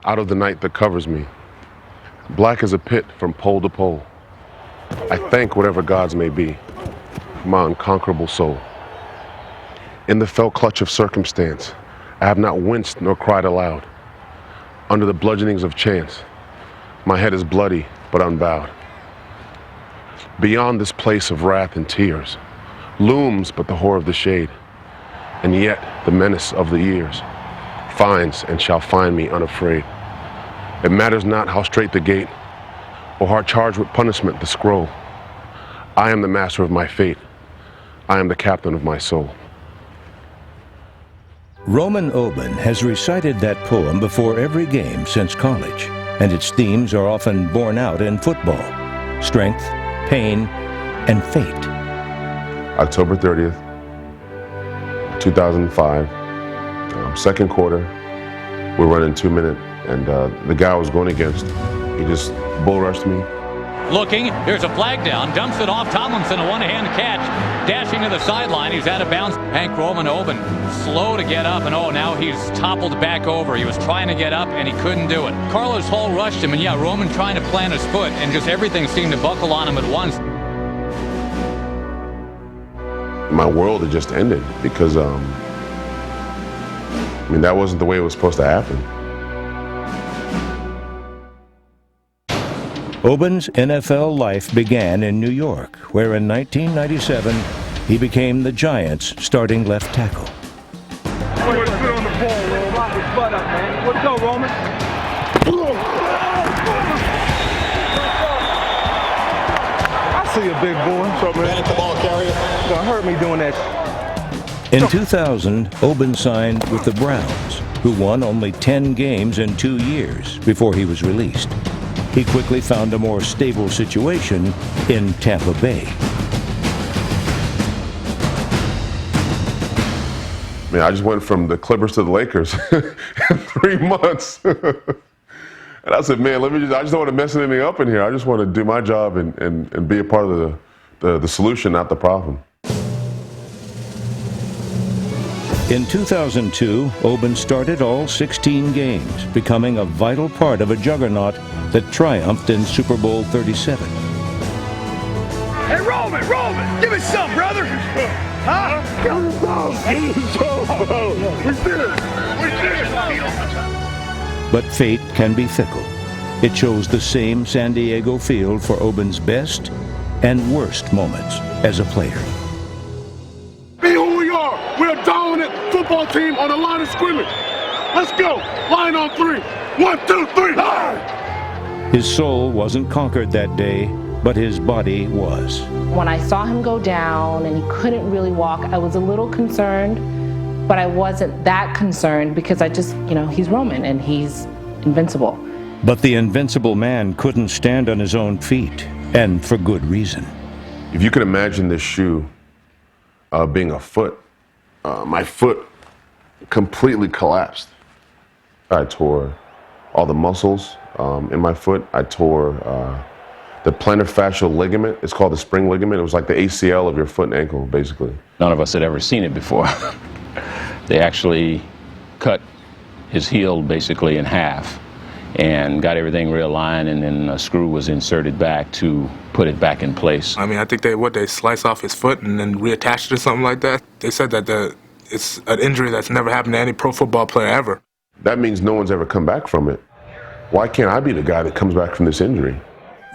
out of the night that covers me, black as a pit from pole to pole. I thank whatever gods may be, my unconquerable soul. In the fell clutch of circumstance, I have not winced nor cried aloud. Under the bludgeonings of chance, my head is bloody but unbowed. Beyond this place of wrath and tears, looms but the horror of the shade, and yet the menace of the years finds and shall find me unafraid. It matters not how straight the gate, or how charged with punishment the scroll. I am the master of my fate. I am the captain of my soul. Roman Oben has recited that poem before every game since college, and its themes are often borne out in football: strength, pain, and fate. October 30th, 2005, second quarter, we're running 2 minutes, and the guy I was going against, he just bull rushed me. Looking, there's a flag down, dumps it off. Tomlinson, a one-hand catch, dashing to the sideline. He's out of bounds. Roman Oben, slow to get up, and now he's toppled back over. He was trying to get up, and he couldn't do it. Carlos Hall rushed him, and Roman trying to plant his foot, and just everything seemed to buckle on him at once. My world had just ended because, that wasn't the way it was supposed to happen. Oben's NFL life began in New York, where in 1997 he became the Giants' starting left tackle. Way to sit on the ball, Roman. Rock his butt up, man. Let's go, Roman. I see a big boy. What's up, man? Man at the ball carrier. You're gonna hurt me doing that. In 2000, Oben signed with the Browns, who won only 10 games in 2 years before he was released. He quickly found a more stable situation in Tampa Bay. I just went from the Clippers to the Lakers in 3 months. And I said, man, I just don't want to mess anything up in here. I just want to do my job and be a part of the solution, not the problem. In 2002, Oben started all 16 games, becoming a vital part of a juggernaut that triumphed in Super Bowl 37. Hey, Roman, give me some, brother. Huh? We did it. But fate can be fickle. It chose the same San Diego field for Oben's best and worst moments as a player. Be who we are. We're a dominant football team on the line of scrimmage. Let's go. Line on 3. 1, 2, 3. Line. His soul wasn't conquered that day, but his body was. When I saw him go down and he couldn't really walk, I was a little concerned, but I wasn't that concerned because I just, he's Roman and he's invincible. But the invincible man couldn't stand on his own feet, and for good reason. If you could imagine this shoe being a foot, my foot completely collapsed. I tore all the muscles in my foot. I tore the plantar fascial ligament. It's called the spring ligament. It was like the ACL of your foot and ankle, basically. None of us had ever seen it before. They actually cut his heel basically in half and got everything realigned, and then a screw was inserted back to put it back in place. I think they slice off his foot and then reattached it or something like that. They said that it's an injury that's never happened to any pro football player ever. That means no one's ever come back from it. Why can't I be the guy that comes back from this injury?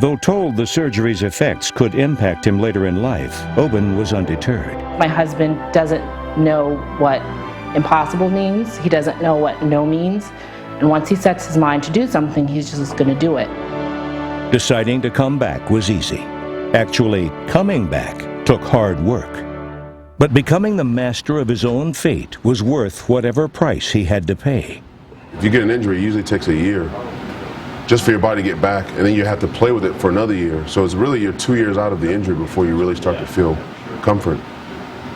Though told the surgery's effects could impact him later in life, Oben was undeterred. My husband doesn't know what impossible means. He doesn't know what no means. And once he sets his mind to do something, he's just going to do it. Deciding to come back was easy. Actually, coming back took hard work. But becoming the master of his own fate was worth whatever price he had to pay. If you get an injury, it usually takes a year just for your body to get back, and then you have to play with it for another year. So it's really you're 2 years out of the injury before you really start to feel comfort.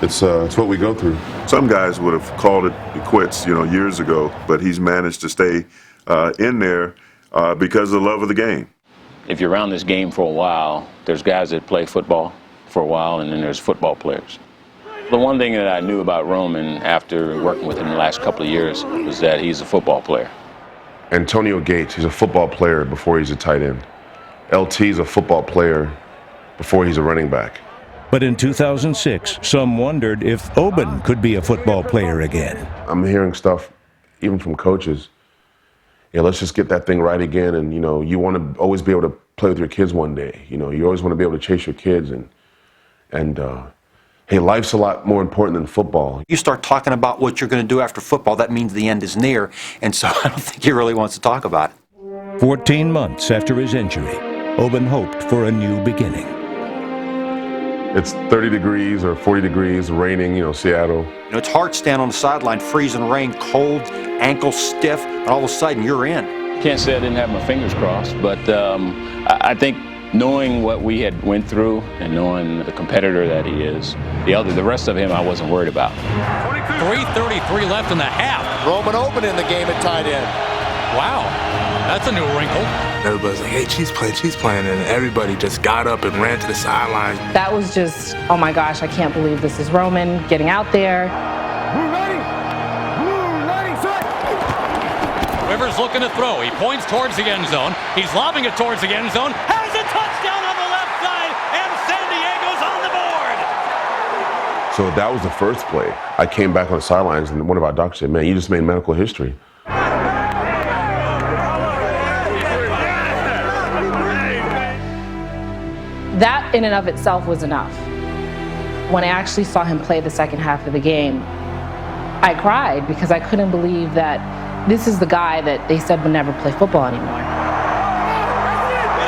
It's what we go through. Some guys would have called it quits, years ago, but he's managed to stay in there because of the love of the game. If you're around this game for a while, there's guys that play football for a while, and then there's football players. The one thing that I knew about Roman after working with him the last couple of years was that he's a football player. Antonio Gates, he's a football player before he's a tight end. LT is a football player before he's a running back. But in 2006, some wondered if Oben could be a football player again. I'm hearing stuff, even from coaches. Yeah, let's just get that thing right again. And, you want to always be able to play with your kids one day. You always want to be able to chase your kids. And hey, life's a lot more important than football. You start talking about what you're going to do after football, that means the end is near. And so I don't think he really wants to talk about it. 14 months after his injury, Oben hoped for a new beginning. It's 30 degrees or 40 degrees, raining, Seattle. It's hard to stand on the sideline, freezing rain, cold, ankles stiff, and all of a sudden you're in. Can't say I didn't have my fingers crossed, but I think knowing what we had went through and knowing the competitor that he is, the rest of him I wasn't worried about. 3:33 left in the half. Roman Oben in the game at tight end. Wow, that's a new wrinkle. Everybody's like, hey, she's playing, and everybody just got up and ran to the sidelines. That was just, oh my gosh, I can't believe this is Roman getting out there. Rivers looking to throw. He points towards the end zone. He's lobbing it towards the end zone. Has a touchdown on the left side, and San Diego's on the board. So that was the first play. I came back on the sidelines, and one of our doctors said, man, you just made medical history. That in and of itself was enough. When I actually saw him play the second half of the game, I cried because I couldn't believe that this is the guy that they said would never play football anymore. It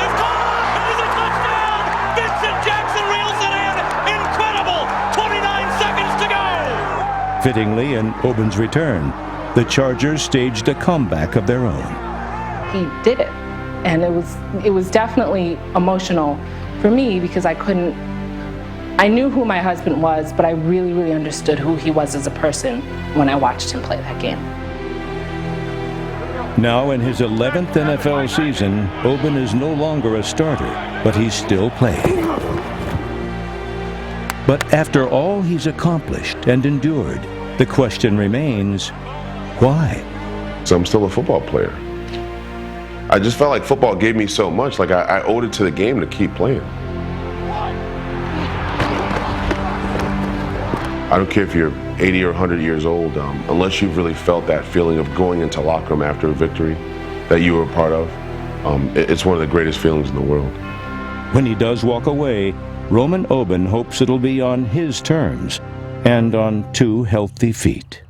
is caught! It is a touchdown! Vincent Jackson reels it in! Incredible! 29 seconds to go! Fittingly, in Oben's return, the Chargers staged a comeback of their own. He did it, and it was definitely emotional for me because I knew who my husband was, but I really, really understood who he was as a person when I watched him play that game. Now in his 11th NFL season, Oben is no longer a starter, but he's still playing. But after all he's accomplished and endured, the question remains, why? So I'm still a football player. I just felt like football gave me so much, like I owed it to the game to keep playing. I don't care if you're 80 or 100 years old, unless you've really felt that feeling of going into locker room after a victory that you were a part of, it's one of the greatest feelings in the world. When he does walk away, Roman Oben hopes it'll be on his terms and on 2 healthy feet.